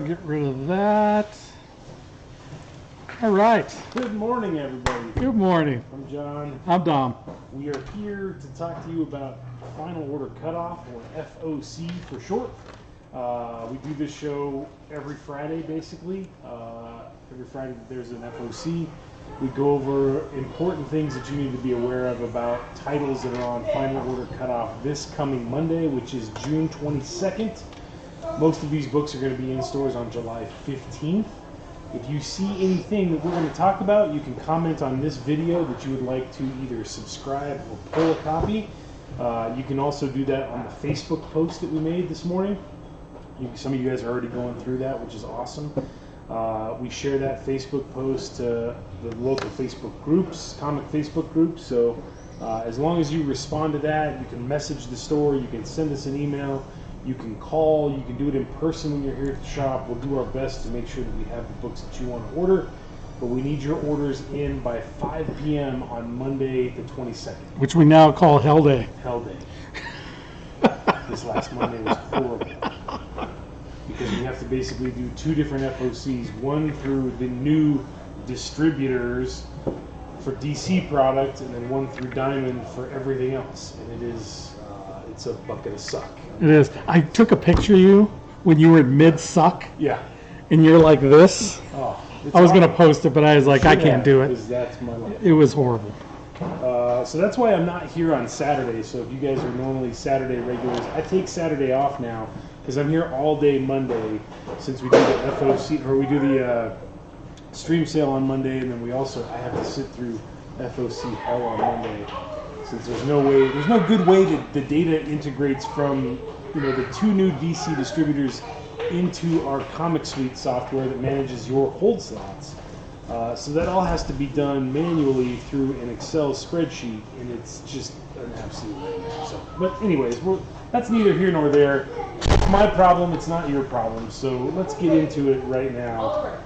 Get rid of that. All right. Good morning, everybody. Good morning. I'm John. I'm Dom. We are here to talk to you about Final Order Cutoff, or FOC for short. We do this show every Friday, basically. Every Friday there's an FOC. We go over important things that you need to be aware of about titles that are on Final Order Cutoff this coming Monday, which is June 22nd. Most of these books are going to be in stores on July 15th. If you see anything that we're going to talk about, you can comment on this video that you would like to either subscribe or pull a copy. You can also do that on the Facebook post that we made this morning. Some of you guys are already going through that, which is awesome. We share that Facebook post to the local Facebook groups, comic Facebook groups. So as long as you respond to that, you can message the store, you can send us an email, you can call, you can do it in person when you're here at the shop. We'll do our best to make sure that we have the books that you want to order. But we need your orders in by 5 p.m. on Monday the 22nd. Which we now call Hell Day. Hell Day. This last Monday was horrible. Because we have to basically do two different FOCs. One through the new distributors for DC product, and then one through Diamond for everything else. And it is, it's a bucket of suck. It is. I took a picture of you when you were in mid-suck. Yeah. And you're like this. Oh, I was going to post it, but I was like, I can't do it. That's my life. It was horrible. So that's why I'm not here on Saturday. So if you guys are normally Saturday regulars, I take Saturday off now because I'm here all day Monday since we do the FOC, or we do the stream sale on Monday, and then I have to sit through FOC hell on Monday. Since there's no good way that the data integrates from, the two new DC distributors into our Comic Suite software that manages your hold slots. So that all has to be done manually through an Excel spreadsheet, and it's just an absolute nightmare. So, but anyways, that's neither here nor there. It's my problem, it's not your problem. So let's get into it right now.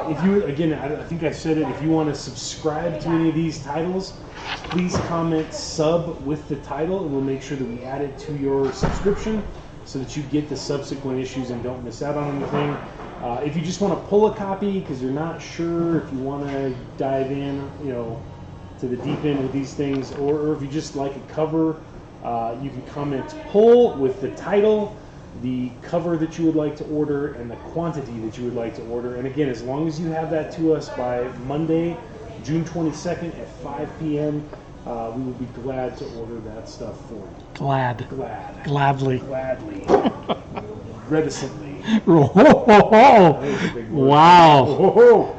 If you, again, I think I said it, if you want to subscribe to any of these titles, please comment sub with the title, and we'll make sure that we add it to your subscription so that you get the subsequent issues and don't miss out on anything. If you just want to pull a copy because you're not sure if you want to dive in, to the deep end with these things, or if you just like a cover, you can comment pull with the title, the cover that you would like to order, and the quantity that you would like to order. And again, as long as you have that to us by Monday, June 22nd at 5 p.m., we will be glad to order that stuff for you. Gladly. Reticently. Wow.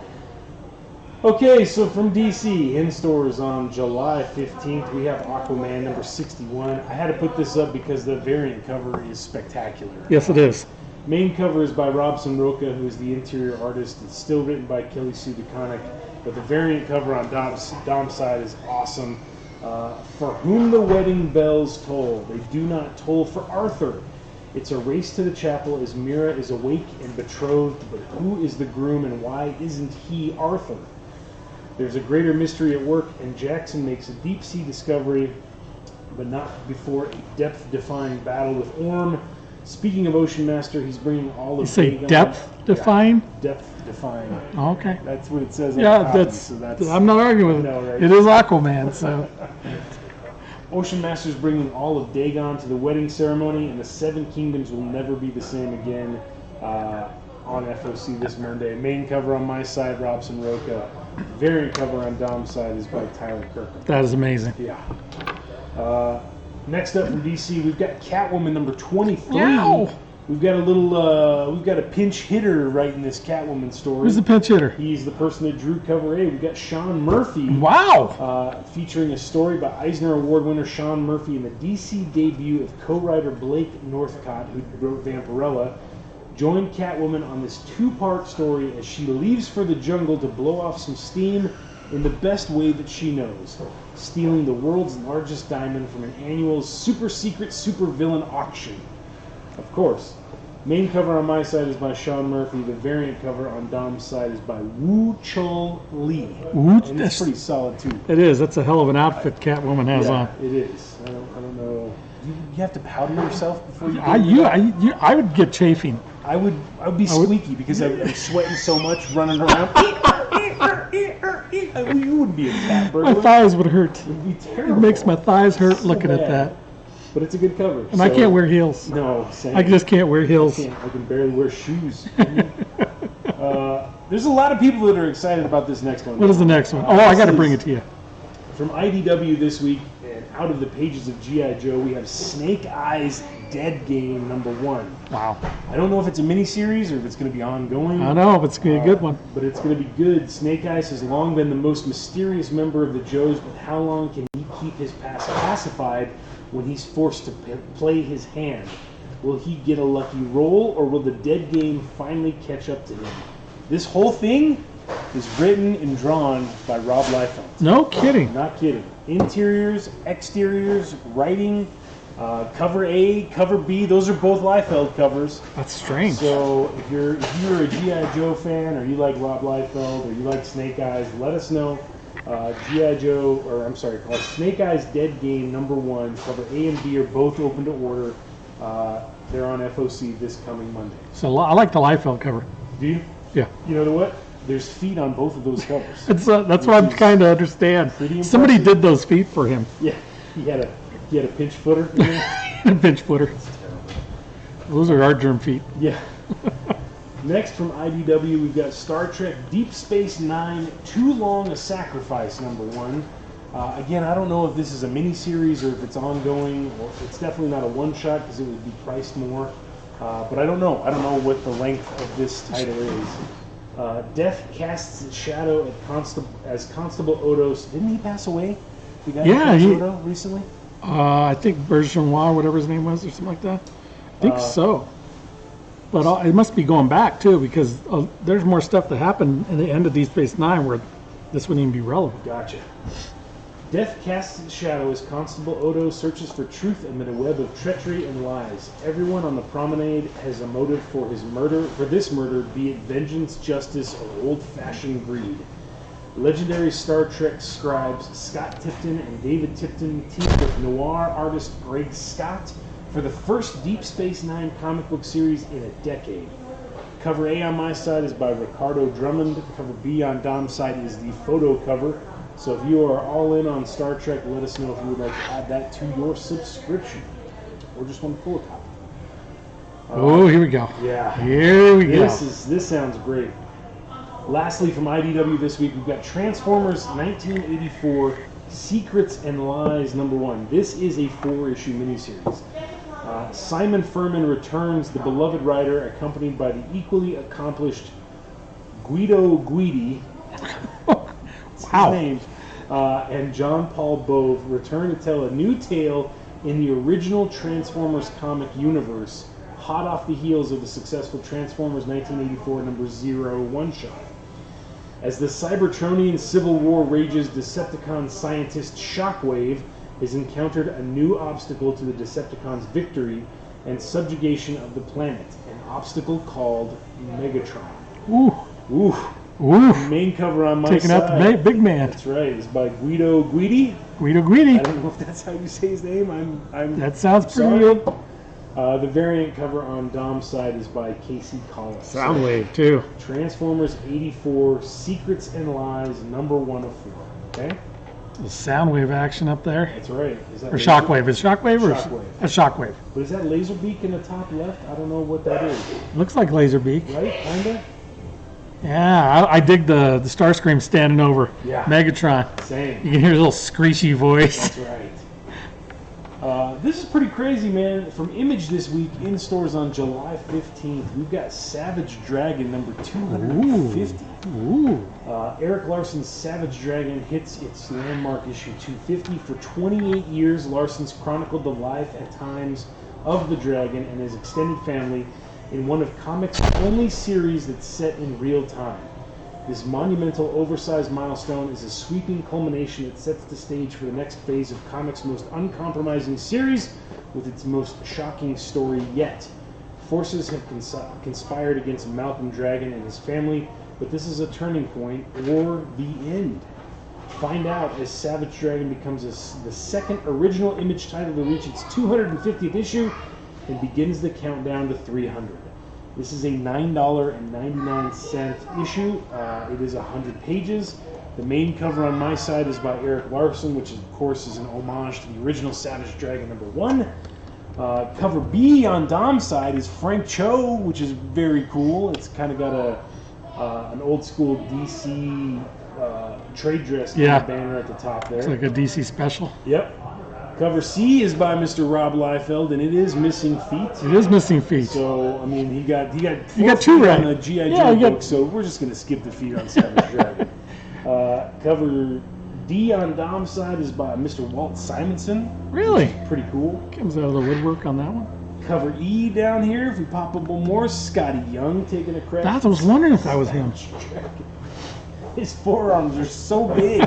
Okay, so from DC, in stores on July 15th, we have Aquaman number 61. I had to put this up because the variant cover is spectacular. Yes, it is. Main cover is by Robson Rocha, who is the interior artist. It's still written by Kelly Sue DeConnick, but the variant cover on Dom's side is awesome. For whom the wedding bells toll, they do not toll for Arthur. It's a race to the chapel as Mira is awake and betrothed, but who is the groom and why isn't he Arthur? There's a greater mystery at work, and Jackson makes a deep-sea discovery, but not before a depth-defying battle with Orm. Speaking of Ocean Master, he's bringing all of... You say depth-defying? Yeah, depth-defying. Okay. That's what it says on the copy, that's... I'm not arguing with it. Right? It is Aquaman, so... Ocean Master's bringing all of Dagon to the wedding ceremony, and the Seven Kingdoms will never be the same again on FOC this Monday. Main cover on my side, Robson Rocha. Variant cover on Dom's side is by Tyler Kirkham. That is amazing. Yeah. Next up from DC, we've got Catwoman number 23. Wow. We've got a pinch hitter right in this Catwoman story. Who's the pinch hitter? He's the person that drew cover A. We've got Sean Murphy. Wow. Featuring a story by Eisner Award winner Sean Murphy and the DC debut of co-writer Blake Northcott, who wrote Vampirella, joined Catwoman on this two-part story as she leaves for the jungle to blow off some steam in the best way that she knows, stealing the world's largest diamond from an annual super-secret super-villain auction. Of course, Main cover on my side is by Sean Murphy. The variant cover on Dom's side is by Woo Chul Lee. And it's pretty solid too. It is. That's a hell of an outfit Catwoman has on. It is. I don't know. You have to powder yourself before you. I would get chafing. I would be squeaky because I'm sweating so much running around. You wouldn't be a cat burglar. My thighs would hurt. It would be terrible. It makes my thighs hurt looking at that. But it's a good cover. And I can't wear heels. No, same. I just can't wear heels. I can barely wear shoes. There's a lot of people that are excited about this next one. What is the next one? I got to bring it to you. From IDW this week, and out of the pages of G.I. Joe, we have Snake Eyes Dead Game #1. Wow. I don't know if it's a miniseries or if it's going to be ongoing. I know, but it's going to be a good one. But it's going to be good. Snake Eyes has long been the most mysterious member of the Joes, but how long can he keep his past pacified when he's forced to play his hand? Will he get a lucky roll, or will the Dead Game finally catch up to him? This whole thing is written and drawn by Rob Liefeld. No kidding. Not kidding. Interiors, exteriors, writing, cover A, cover B, those are both Liefeld covers. That's strange. So if you're a G.I. Joe fan, or you like Rob Liefeld, or you like Snake Eyes, let us know. G.I. Joe, or I'm sorry, called Snake Eyes Dead Game #1, cover A and B are both open to order. They're on FOC this coming Monday. So I like the Liefeld cover. Do you? Yeah. You know what? There's feet on both of those covers. That's what I'm kind of understand. Somebody did those feet for him. Yeah, he had a pinch footer. A pinch footer. Those are our germ feet. Yeah. Next from IDW, we've got Star Trek Deep Space Nine: Too Long a Sacrifice #1. Again, I don't know if this is a miniseries or if it's ongoing. Or it's definitely not a one-shot because it would be priced more. But I don't know. I don't know what the length of this title is. Death casts its shadow as Constable Odo. Didn't he pass away? The guy who passed Odo recently? I think Bergenois, whatever his name was, or something like that. I think so. But it must be going back, too, because there's more stuff that happened in the end of Deep Space Nine where this wouldn't even be relevant. Gotcha. Death casts its shadow as Constable Odo searches for truth amid a web of treachery and lies. Everyone on the promenade has a motive for this murder, be it vengeance, justice, or old-fashioned greed. Legendary Star Trek scribes Scott Tipton and David Tipton team with noir artist Greg Scott for the first Deep Space Nine comic book series in a decade. Cover A on my side is by Ricardo Drummond. Cover B on Dom's side is the photo cover. So if you are all in on Star Trek, let us know if you would like to add that to your subscription. Or just want to pull a copy. Here we go. Yeah. Here we go. This sounds great. Lastly, from IDW this week, we've got Transformers 1984 Secrets and Lies #1. This is a 4-issue miniseries. Simon Furman returns the beloved writer, accompanied by the equally accomplished Guido Guidi. Wow. His name, and John Paul Bove return to tell a new tale in the original Transformers comic universe, hot off the heels of the successful Transformers 1984 #0 one-shot. As the Cybertronian Civil War rages, Decepticon scientist Shockwave has encountered a new obstacle to the Decepticons' victory and subjugation of the planet, an obstacle called Megatron. Ooh. Ooh. Ooh. Main cover on my Taking side. out the big man. That's right. It's by Guido Guidi. Guido Guidi. I don't know if that's how you say his name. That sounds pretty sorry. good. The variant cover on Dom's side is by Casey Collins. Soundwave, too. Transformers 84 Secrets and Lies #1 of 4. Okay? The Soundwave action up there. That's right. Is that Or Shockwave. Is Shockwave or Shockwave. A Shockwave? But is that Laserbeak in the top left? I don't know what that is. Looks like Laserbeak. Right? Kinda? Yeah, I dig the Starscream standing over Yeah. Megatron. Same. You can hear his little screechy voice. That's right. This is pretty crazy, man. From Image this week, in stores on July 15th, we've got Savage Dragon #250. Ooh. Eric Larson's Savage Dragon hits its landmark issue 250. For 28 years, Larson's chronicled the life and times of the dragon and his extended family in one of comics' only series that's set in real time. This monumental, oversized milestone is a sweeping culmination that sets the stage for the next phase of comics' most uncompromising series with its most shocking story yet. Forces have conspired against Malcolm Dragon and his family, but this is a turning point or the end. Find out as Savage Dragon becomes the second original Image title to reach its 250th issue and begins the countdown to 300. This is a $9.99 issue. It is 100 pages. The main cover on my side is by Eric Larson, which of course is an homage to the original Savage Dragon #1. Cover B on Dom's side is Frank Cho, which is very cool. It's kind of got an old school DC trade dress banner at the top there. It's like a DC special. Yep. Cover C is by Mr. Rob Liefeld, and it is missing feet. It is missing feet. So I mean, he got You four got two feet right. on the GI Joe book. So we're just gonna skip the feet on Savage Dragon. Cover D on Dom's side is by Mr. Walt Simonson. Really? Pretty cool. Comes out of the woodwork on that one. Cover E down here, if we pop up one more, Scotty Young taking a crack. I was wondering if that was him. His forearms are so big,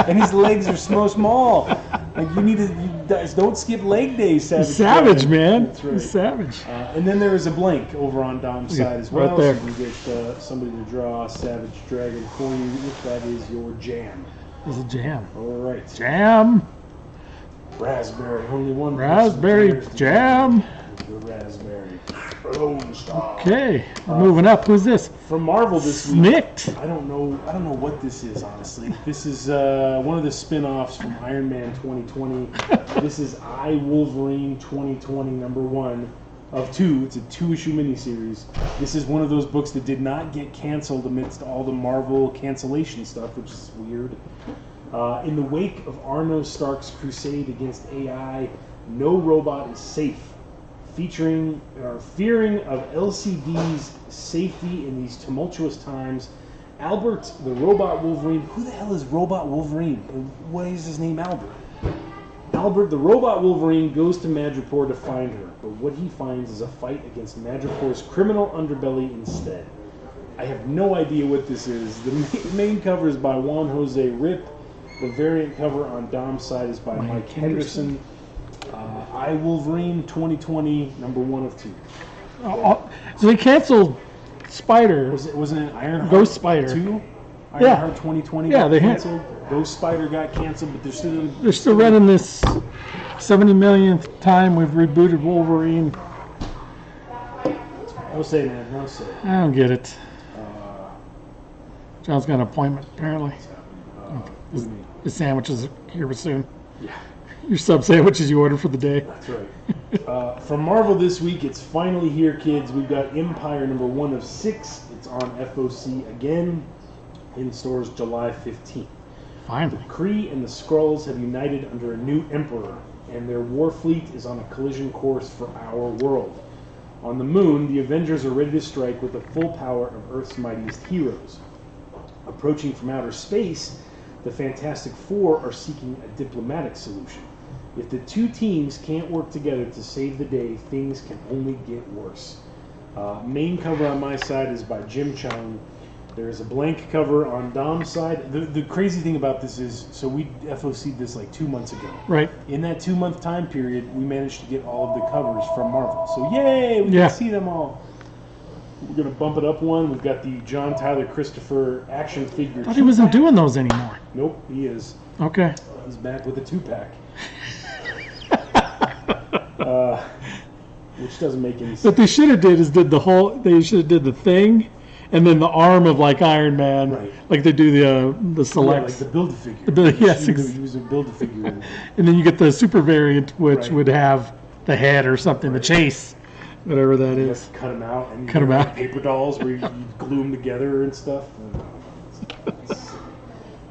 and his legs are so small. Like you guys don't skip leg day, Savage, man. That's right. He's savage. And then there is a blank over on Dom's side as well. Right there. So you can get somebody to draw Savage Dragon for you if that is your jam. It's a jam. All right. Jam. Raspberry. Only one. Raspberry jam. The raspberry. Lone Star. Okay, we're moving up. Who's this? From Marvel this week. Snicked. I don't know what this is, honestly. This is one of the spin-offs from Iron Man 2020. This is I, Wolverine 2020 #1 of 2. It's a 2-issue miniseries. This is one of those books that did not get canceled amidst all the Marvel cancellation stuff, which is weird. In the wake of Arno Stark's crusade against AI, no robot is safe. Fearing of LCD's safety in these tumultuous times, Albert, the robot Wolverine. Who the hell is Robot Wolverine? Why is his name Albert? Albert, the robot Wolverine, goes to Madripoor to find her, but what he finds is a fight against Madripoor's criminal underbelly instead. I have no idea what this is. The main cover is by Juan Jose Rip. The variant cover on Dom's side is by Mike Henderson. I, Wolverine 2020 #1 of 2. So they canceled Spider. Wasn't it Ironheart Ghost Spider 2? Yeah. Ironheart 2020 Yeah, got they canceled. Ghost Spider got canceled, but they're still running this 70 millionth time we've rebooted Wolverine. No say, man. No say. I don't get it. John's got an appointment, apparently. The sandwiches are here soon. Yeah. Your sub sandwiches you ordered for the day. That's right. From Marvel this week, it's finally here, kids. We've got Empire #1 of 6. It's on FOC again, in stores July 15th. Finally. The Kree and the Skrulls have united under a new emperor, and their war fleet is on a collision course for our world. On the moon, the Avengers are ready to strike with the full power of Earth's mightiest heroes. Approaching from outer space, the Fantastic Four are seeking a diplomatic solution. If the two teams can't work together to save the day, things can only get worse. Main cover on my side is by Jim Chung. There is a blank cover on Dom's side. The crazy thing about this is, so we FOC'd this like 2 months ago. Right. In that 2-month time period, we managed to get all of the covers from Marvel. So yay, we can see them all. We're going to bump it up one. We've got the John Tyler Christopher action figure. I thought he wasn't doing those anymore. Nope, he is. Okay. He's back with a 2-pack. Which doesn't make any sense. What they should have did is they should have did the thing and then the arm of like Iron Man. Right. Like they do the selects. Like the Build-A-Figure. Yes. He was a Build-A-Figure. And then you get the super variant, which would have the head or something, the chase, whatever that You is. have to cut them out. And Cut 'em out. Paper dolls where you glue them together and stuff.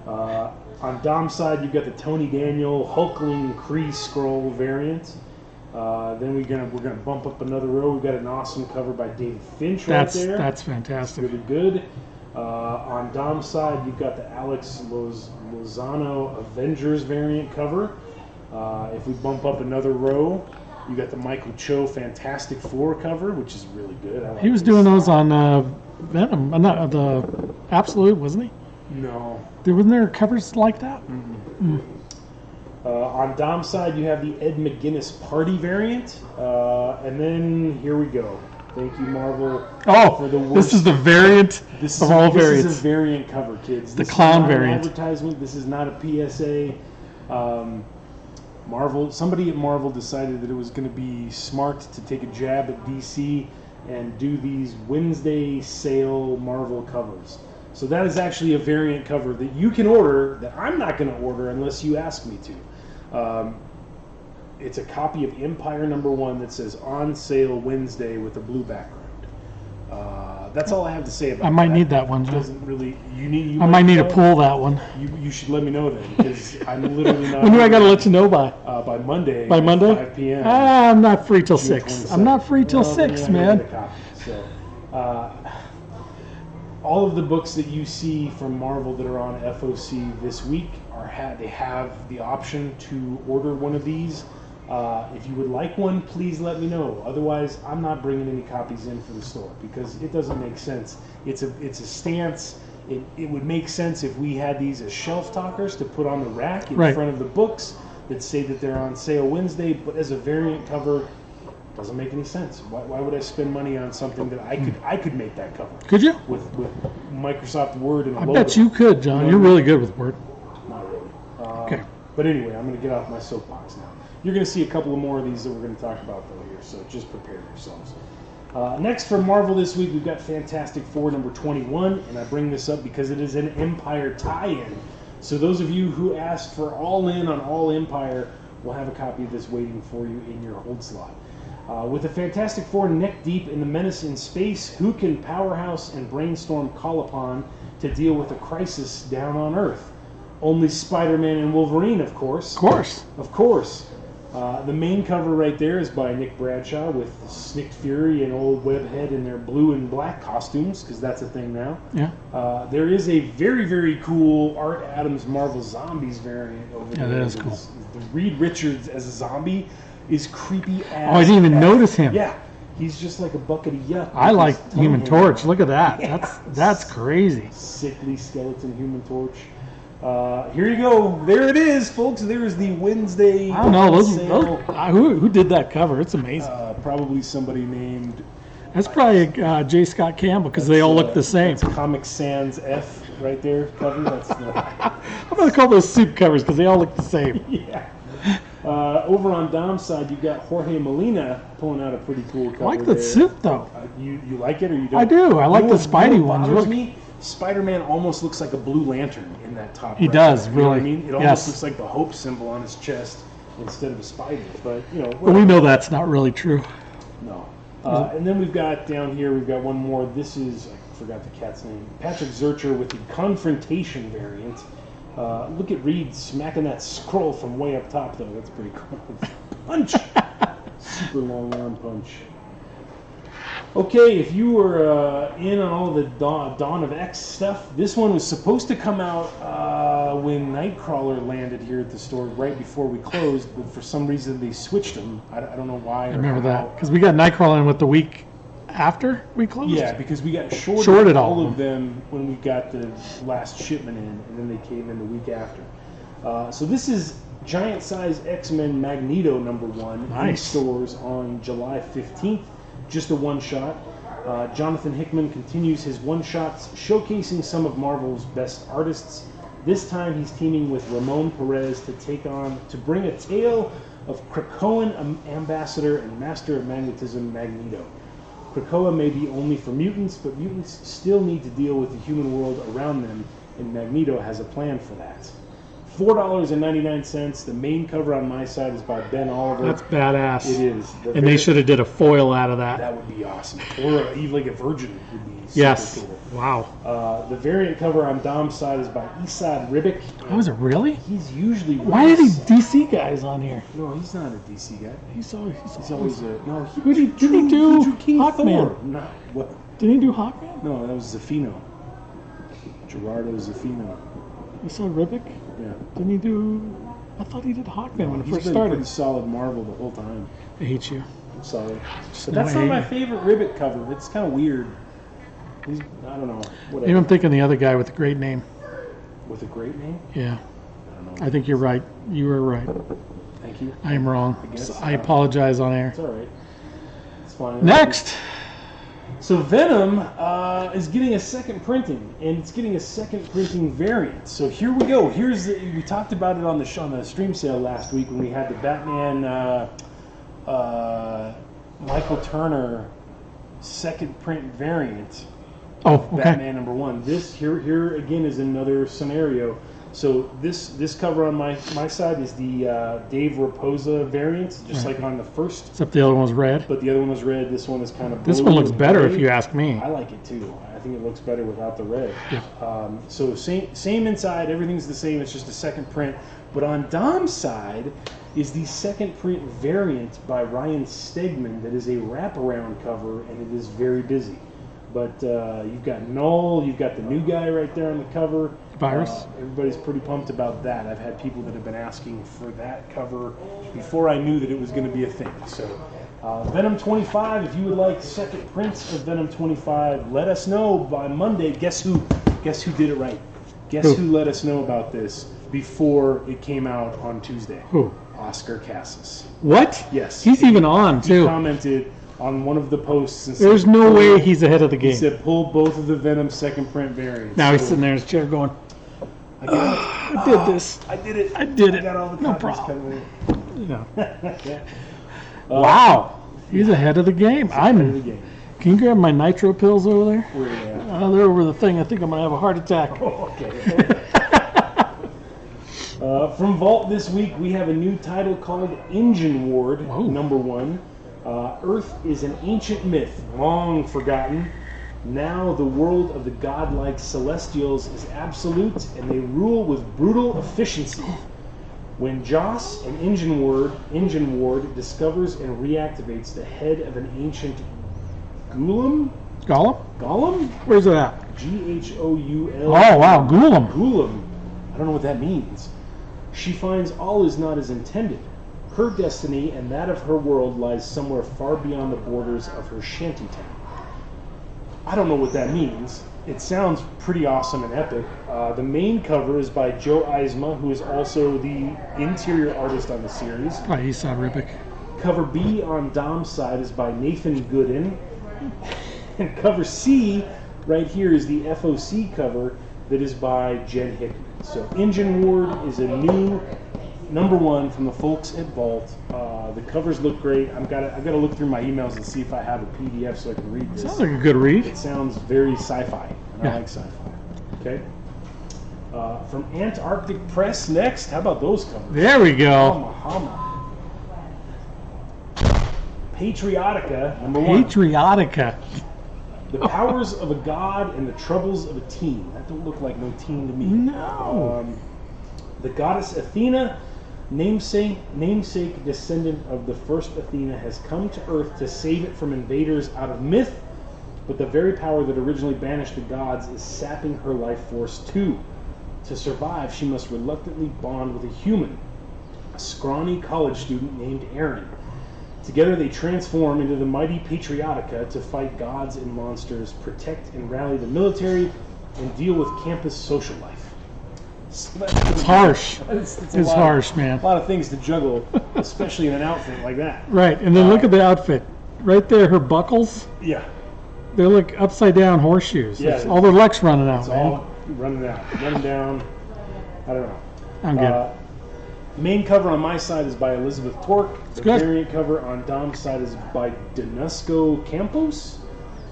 On Dom's side, you've got the Tony Daniel Hulkling Kree Skrull variant. Then we're gonna bump up another row. We've got an awesome cover by David Finch right there. That's fantastic. Really good. On Dom's side, you've got the Alex Lozano Avengers variant cover. If we bump up another row, you got the Michael Cho Fantastic Four cover, which is really good. I like He was this. doing those on Venom, not the Absolute, wasn't he? No. Wasn't there covers like that? On Dom's side, you have the Ed McGuinness Party variant. And then here we go. Thank you, Marvel. Oh, for the this is the variant of all variants. This is a variant cover, kids. The clown is not variant. An advertisement. This is not a PSA. Marvel. Somebody at Marvel decided that it was going to be smart to take a jab at DC and do these Wednesday sale Marvel covers. So that is actually a variant cover that you can order that I'm not going to order unless you ask me to. It's a copy of Empire #1 that says on sale Wednesday with a blue background. That's all I have to say about it. I might need that one, It John. doesn't really. You I might need to pull that one. You should let me know then, because I'm literally not. When do I got to let you know by? By Monday. By Monday? At 5 p.m. I'm not free till June 6. 27th. I'm not free till Well, 6, then you're not man. gonna get a copy. So, all of the books that you see from Marvel that are on FOC this week they have the option to order one of these. If you would like one, please let me know. Otherwise, I'm not bringing any copies in for the store because it doesn't make sense. It's a stance. It would make sense if we had these as shelf talkers to put on the rack in front of the books that say that they're on sale Wednesday, but as a variant cover, doesn't make any sense. Why would I spend money on something that I could make that cover? Could you? With Microsoft Word and a I logo. bet you could, John. You're really good with Word. Not really. Okay. But anyway, I'm going to get off my soapbox now. You're going to see a couple of more of these that we're going to talk about though here, so just prepare yourselves. Next for Marvel this week, we've got Fantastic Four #21, and I bring this up because it is an Empire tie-in. So those of you who asked for All In on All Empire will have a copy of this waiting for you in your hold slot. With the Fantastic Four neck deep in the menace in space, who can Powerhouse and Brainstorm call upon to deal with a crisis down on Earth? Only Spider-Man and Wolverine, of course. Of course. Of course. The main cover right there is by Nick Bradshaw with Nick Fury and Old Webhead in their blue and black costumes, because that's a thing now. Yeah. There is a very, very cool Art Adams Marvel Zombies variant over there. Yeah, that is cool. The Reed Richards as a zombie is creepy as Oh, I didn't even F. notice him. Yeah. He's just like a bucket of yuck. I with like his tongue Human hanging Torch. out. Look at that. Yeah. That's crazy. Sickly skeleton Human Torch. Here you go. There it is, folks. There is the Wednesday. I don't know. sale. Who did that cover? It's amazing. Probably somebody named. That's probably J. Scott Campbell because they all look the same. That's Comic Sans F right there cover. That's the. I'm going to call those soup covers because they all look the same. Yeah. Over on Dom's side, you've got Jorge Molina pulling out a pretty cool cover. I like the suit though. You like it or you don't? I do. I like the Spidey ones. Bothers Look. me. Spider-Man almost looks like a Blue Lantern in that top. He right does, there. You know what I really. mean? It almost looks like the Hope symbol on his chest instead of a Spidey. But But we know that's not really true. No. And then we've got down here, we've got one more. This is, I forgot the cat's name, Patrick Zurcher with the Confrontation variant. Look at Reed smacking that scroll from way up top, though. That's pretty cool. Punch! Super long arm punch. Okay, if you were in on all the Dawn of X stuff, this one was supposed to come out when Nightcrawler landed here at the store right before we closed, but for some reason they switched them. I don't know why. I remember that because we got Nightcrawler in with the week after we closed. Yeah, because we got shorted all of them when we got the last shipment in, and then they came in the week after. So this is giant size X-Men Magneto #1 Nice. in stores on July 15th. Just a one-shot. Jonathan Hickman continues his one-shots, showcasing some of Marvel's best artists. This time he's teaming with Ramon Perez to bring a tale of Krakoan ambassador and master of magnetism Magneto. Krakoa may be only for mutants, but mutants still need to deal with the human world around them, and Magneto has a plan for that. $4.99. The main cover on my side is by Ben Oliver. That's badass. It is. And they should have did a foil out of that. That would be awesome. Or even like a Virgin would be super Yes. cool. Wow. The variant cover on Dom's side is by Esad Ribic. Oh, is it really? He's usually. Why are these DC guys on here? No, he's not a DC guy. He's always a. No, didn't he do King Hawkman? Thor. Not, what? Didn't he do Hawkman? No, that was Zafino. Gerardo Zafino. You saw Ribic? Yeah. Didn't he do? I thought he did Hawkman when it He's first been started. pretty solid Marvel the whole time. I hate you. Solid. But No, that's I not hate my you. favorite Ribic cover. It's kind of weird. I don't know. Whatever. Maybe I'm thinking the other guy with the great name. With a great name? Yeah. I don't know. I think you're right. You were right. Thank you. I am wrong. I guess. So I apologize on air. It's all right. It's fine. Next, So Venom is getting a second printing, and it's getting a second printing variant. So here we go. We talked about it on the stream sale last week when we had the Batman Michael Turner second print variant. Oh, okay. Batman #1. This here again is another scenario. So this cover on my side is the Dave Raposa variant, just like on the first. Except the other one was red. But the other one was red. This one is kind of blue. This one looks better gray. if you ask me. I like it too. I think it looks better without the red. Yeah. So same inside. Everything's the same. It's just a second print. But on Dom's side is the second print variant by Ryan Stegman that is a wraparound cover, and it is very busy. But you've got Null, you've got the new guy right there on the cover. Virus. Everybody's pretty pumped about that. I've had people that have been asking for that cover before I knew that it was going to be a thing. So Venom 25, if you would like second prints of Venom 25, let us know by Monday. Guess who did it right? Guess who let us know about this before it came out on Tuesday? Who? Oscar Casas. What? Yes. He's even on, He too. commented on one of the posts and said, There's no way he's ahead of the he game. said pull both of the Venom second print variants. Now he's So, sitting there in his chair going, I got it. I did this. I did it. I did it. I got all the No copies problem. coming Yeah. in. Wow. He's ahead of the game. End of the game. Can you grab my nitro pills over there? Where are you at? They're over the thing. I think I'm going to have a heart attack. Oh, okay. From Vault this week, we have a new title called Engine Ward Whoa. #1. Earth is an ancient myth, long forgotten. Now the world of the godlike Celestials is absolute, and they rule with brutal efficiency. When Joss, an Engine Ward discovers and reactivates the head of an ancient Golem? Gollum? Golem? Where's it at? G-H-O-U-L. Oh, wow. Golem. Golem. I don't know what that means. She finds all is not as intended. Her destiny and that of her world lies somewhere far beyond the borders of her shantytown. I don't know what that means. It sounds pretty awesome and epic. The main cover is by Joe Eisma, who is also the interior artist on the series. Oh, Esau Ribic. Cover B on Dom's side is by Nathan Gooden. And cover C right here is the FOC cover that is by Jen Hickman. So Engine Ward is a new #1 from the folks at Vault. The covers look great. I've got to look through my emails and see if I have a PDF so I can read this. Sounds like a good read. It sounds very sci-fi, and Yeah. I like sci-fi. Okay. From Antarctic Press next. How about those covers? There we go. Hama. Patriotica #1. Patriotica. The powers of a god and the troubles of a teen. That don't look like no teen to me. No. The goddess Athena, namesake descendant of the first Athena, has come to Earth to save it from invaders out of myth, but the very power that originally banished the gods is sapping her life force too. To survive, she must reluctantly bond with a human, a scrawny college student named Aaron. Together they transform into the mighty Patriotica to fight gods and monsters, protect and rally the military, and deal with campus social life. It's harsh. It's harsh, man. A lot of things to juggle, especially in an outfit like that. Right, and then look at the outfit. Right there, her buckles, Yeah, they're like upside down horseshoes. Yeah. It's all their luck's running out, it's man. all running out, running down. I don't know. I'm good. Main cover on my side is by Elizabeth Torque. The good. variant cover on Dom's side is by Danusco Campos.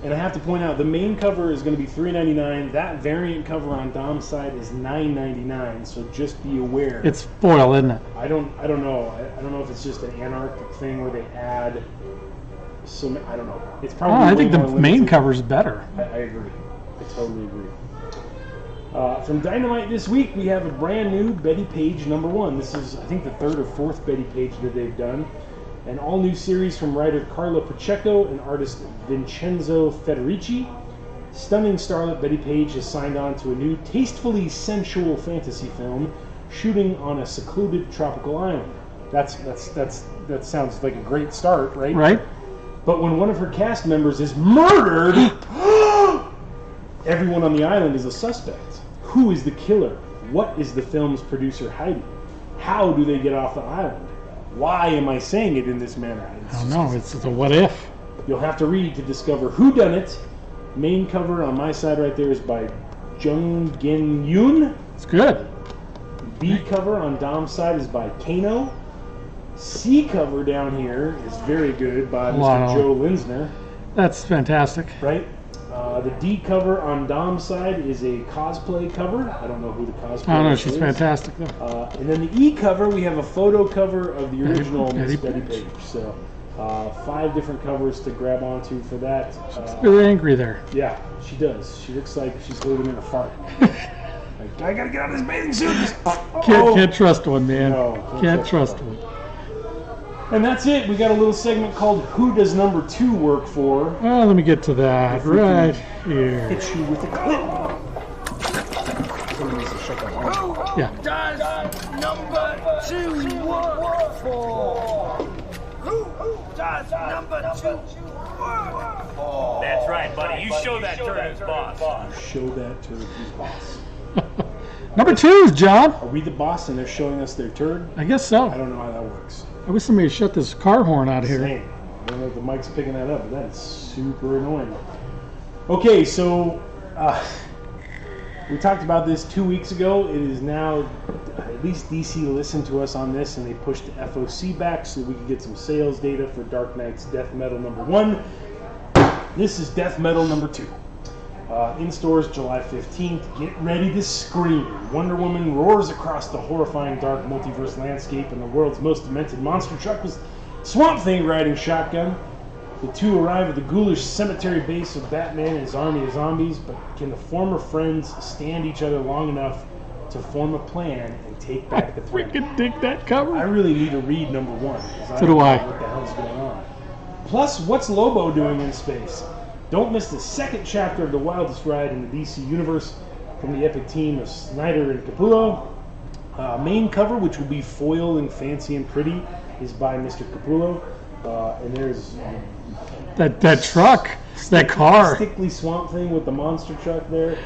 And I have to point out, the main cover is going to be $3.99. That variant cover on Dom's side is $9.99. So just be aware. It's foil, isn't it? I don't know. I don't know if it's just an Antarctic thing where they add some. I don't know. It's probably. I way think the more main limited. cover's better. I agree. I totally agree. From Dynamite this week, we have a brand new Betty Page #1. This is, I think, the third or fourth Betty Page that they've done. An all-new series from writer Carla Pacheco and artist Vincenzo Federici. Stunning starlet Betty Page has signed on to a new, tastefully sensual fantasy film, shooting on a secluded tropical island. That sounds like a great start, right? Right? But when one of her cast members is murdered, everyone on the island is a suspect. Who is the killer? What is the film's producer hiding? How do they get off the island? Why am I saying it in this manner? I don't know. It's a what if. You'll have to read to discover who done it. Main cover on my side right there is by Jung Gin Yoon. It's good. B cover on Dom's side is by Kano. C cover down here is very good by Mr. Joe Linsner. That's fantastic. Right? The D cover on Dom's side is a cosplay cover. I don't know who the cosplay is. I don't know. She's fantastic, though. And then the E cover, we have a photo cover of the original Miss Betty Page. So 5 different covers to grab onto for that. She's really angry there. Yeah, she does. She looks like she's living in a fart. Like, I gotta get out of this bathing suit. Can't trust one, man. No, can't trust one. And that's it. We got a little segment called Who Does Number 2 Work For? Oh, let me get to that right here. Hit you with a clip. Somebody needs to shut that off. Yeah. Does number 2 work for? Who does number 2 work for? That's right, buddy. You show that turd who's boss. Show that turd who's boss. Number 2 is John. Are we the boss and they're showing us their turd? I guess so. I don't know how that works. I wish somebody would shut this car horn out here. Same. I don't know if the mic's picking that up, but that is super annoying. Okay, so we talked about this 2 weeks ago. It is now, at least DC listened to us on this, and they pushed the FOC back so we could get some sales data for Dark Knight's Death Metal number 1. This is Death Metal number 2. In stores July 15th. Get ready to scream. Wonder Woman roars across the horrifying dark multiverse landscape, and the world's most demented monster truck with Swamp Thing riding shotgun. The two arrive at the ghoulish cemetery base of Batman and his army of zombies, but can the former friends stand each other long enough to form a plan and take back the throne? Freaking dig that cover. I really need to read number 1. So do I. What the hell's going on? Plus, what's Lobo doing in space? Don't miss the second chapter of the wildest ride in the DC universe from the epic team of Snyder and Capullo. Main cover, which will be foil and fancy and pretty, is by Mr. Capullo. And there's that truck, that car. Stickly Swamp Thing with the monster truck there.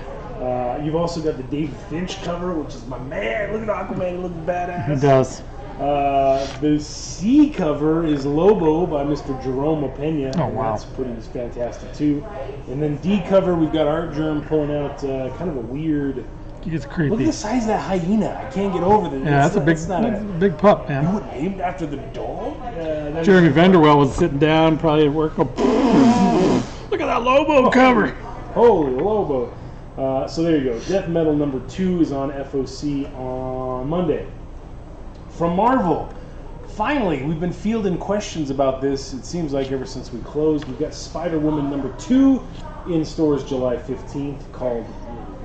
You've also got the David Finch cover, which is my man. Look at Aquaman, looking badass. It does. The C cover is Lobo by Mr. Jerome Pena. Oh, wow. That's pretty fantastic, too. And then D cover, we've got Art Germ pulling out kind of a weird... It gets creepy. Look at the size of that hyena. I can't get over that. Yeah, that's a big pup, man. You were named after the dog? Jeremy Vanderwell was sitting down, probably at work. Look at that Lobo cover. Holy Lobo. So there you go. Death Metal number 2 is on FOC on Monday. From Marvel, finally, we've been fielding questions about this, it seems like ever since we closed. We've got Spider-Woman number 2 in stores July 15th called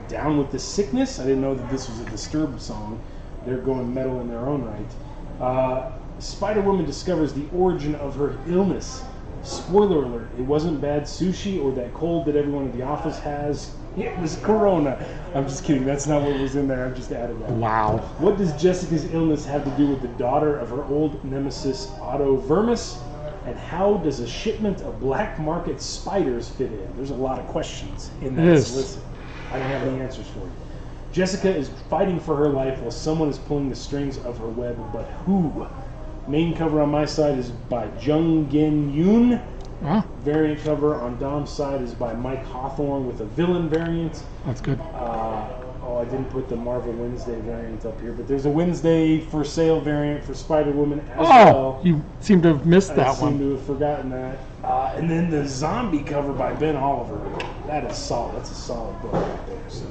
Down with the Sickness. I didn't know that this was a Disturbed song. They're going metal in their own right. Spider-Woman discovers the origin of her illness. Spoiler alert, it wasn't bad sushi or that cold that everyone at the office has. It was Corona. I'm just kidding. That's not what was in there. I've just added that. Wow. What does Jessica's illness have to do with the daughter of her old nemesis, Otto Vermis? And how does a shipment of black market spiders fit in? There's a lot of questions in that solicit. I don't have any answers for you. Jessica is fighting for her life while someone is pulling the strings of her web, but who? Main cover on my side is by Jung Gin Yoon. Huh? Variant cover on Dom's side is by Mike Hawthorne with a villain variant. That's good. I didn't put the Marvel Wednesday variant up here, but there's a Wednesday for sale variant for Spider-Woman as well. You seem to have missed that I seem one. to have forgotten that. And then the zombie cover by Ben Oliver. That is solid. That's a solid book right there. So,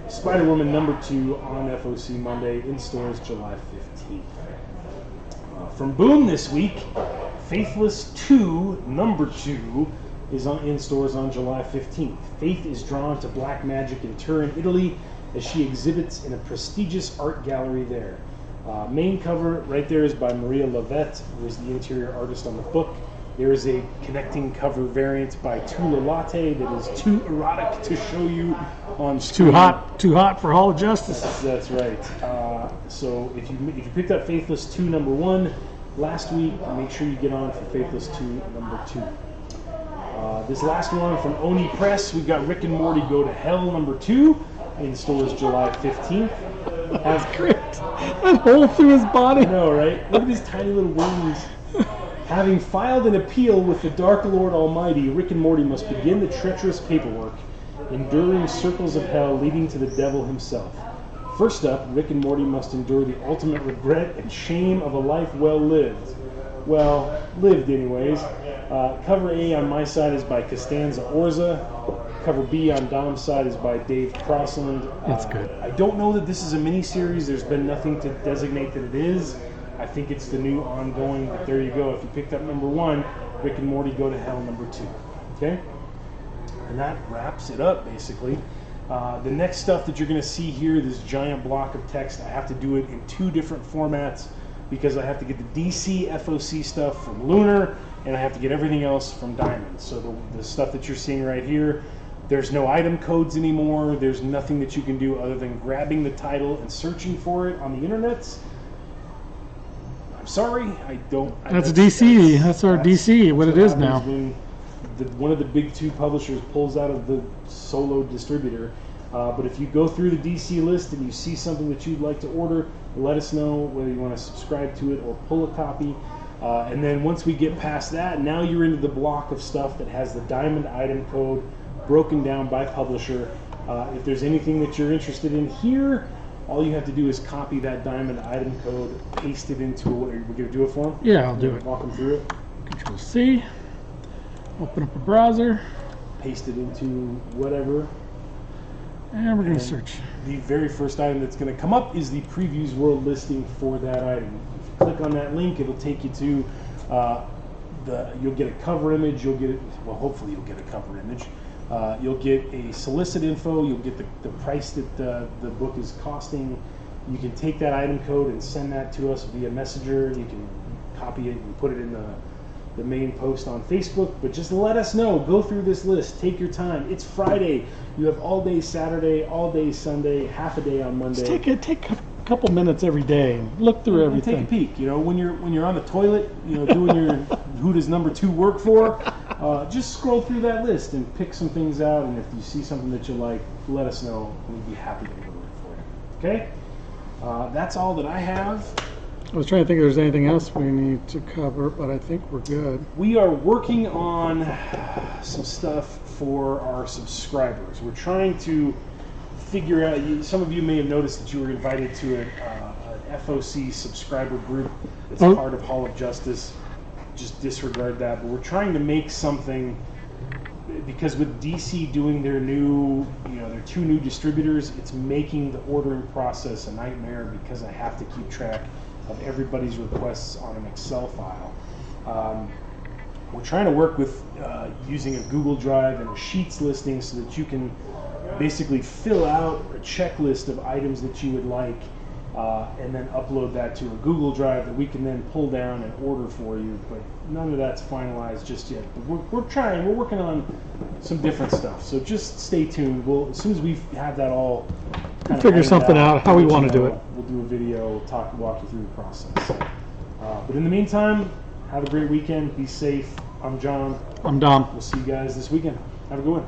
Spider-Woman number 2 on FOC Monday, in stores July 15th. From Boom this week, Faithless 2, number 2, is in stores on July 15th. Faith is drawn to black magic in Turin, Italy, as she exhibits in a prestigious art gallery there. Main cover right there is by Maria Lavette, who is the interior artist on the book. There is a connecting cover variant by Tula Latte that is too erotic to show you on screen. Too hot for Hall of Justice. That's right. So if you picked up Faithless 2 number 1 last week, make sure you get on for Faithless 2 number 2. This last one from Oni Press, we've got Rick and Morty Go to Hell number 2 in stores July 15th. That's great. That hole through his body. I know, right? Look at his tiny little wings. Having filed an appeal with the Dark Lord Almighty, Rick and Morty must begin the treacherous paperwork, enduring circles of hell leading to the devil himself. First up, Rick and Morty must endure the ultimate regret and shame of a life well lived. Well, lived anyways. Cover A on my side is by Costanza Orza. Cover B on Dom's side is by Dave Crossland. That's good. I don't know that this is a mini-series. There's been nothing to designate that it is. I think it's the new ongoing, but there you go. If you picked up number 1, Rick and Morty Go to Hell number 2. Okay? And that wraps it up, basically. The next stuff that you're going to see here, this giant block of text, I have to do it in 2 different formats because I have to get the DC FOC stuff from Lunar, and I have to get everything else from Diamond. So the stuff that you're seeing right here, there's no item codes anymore. There's nothing that you can do other than grabbing the title and searching for it on the internet. I'm sorry, I don't. That's DC. That's our DC. What it is now. When one of the big 2 publishers pulls out of the solo distributor. But if you go through the DC list and you see something that you'd like to order, let us know whether you want to subscribe to it or pull a copy. And then once we get past that, now you're into the block of stuff that has the Diamond item code broken down by publisher. If there's anything that you're interested in here, all you have to do is copy that Diamond item code, paste it into what we're going to do it for them. Yeah, I'll do it. Walk them through it. Control C. Open up a browser. Paste it into whatever. And we're going to search. The very first item that's going to come up is the Previews World listing for that item. If you click on that link, it'll take you to you'll get a cover image. You'll get well, hopefully you'll get a cover image. You'll get a solicit info. You'll get the price that the book is costing. You can take that item code and send that to us via Messenger. You can copy it and put it in the main post on Facebook. But just let us know. Go through this list. Take your time. It's Friday. You have all day Saturday, all day Sunday, half a day on Monday. Just take a couple minutes every day and look through everything. And take a peek. You know, when you're on the toilet, you know, doing your who does number 2 work for. Just scroll through that list and pick some things out, and if you see something that you like, let us know. We'd be happy to order it for you. Okay? That's all that I have. I was trying to think if there's anything else we need to cover, but I think we're good. We are working on some stuff for our subscribers. We're trying to figure out, some of you may have noticed that you were invited to an FOC subscriber group. It's part of Hall of Justice. Just disregard that, but we're trying to make something, because with DC doing their new, their 2 new distributors, it's making the ordering process a nightmare because I have to keep track of everybody's requests on an Excel file. We're trying to work with using a Google Drive and a Sheets listing so that you can basically fill out a checklist of items that you would like, and then upload that to a Google Drive that we can then pull down and order for you. But none of that's finalized just yet. But we're trying. We're working on some different stuff. So just stay tuned. As soon as we have that all kind of figure something out how we want to do it. We'll do a video, walk you through the process. So, but in the meantime, have a great weekend. Be safe. I'm John. I'm Dom. We'll see you guys this weekend. Have a good one.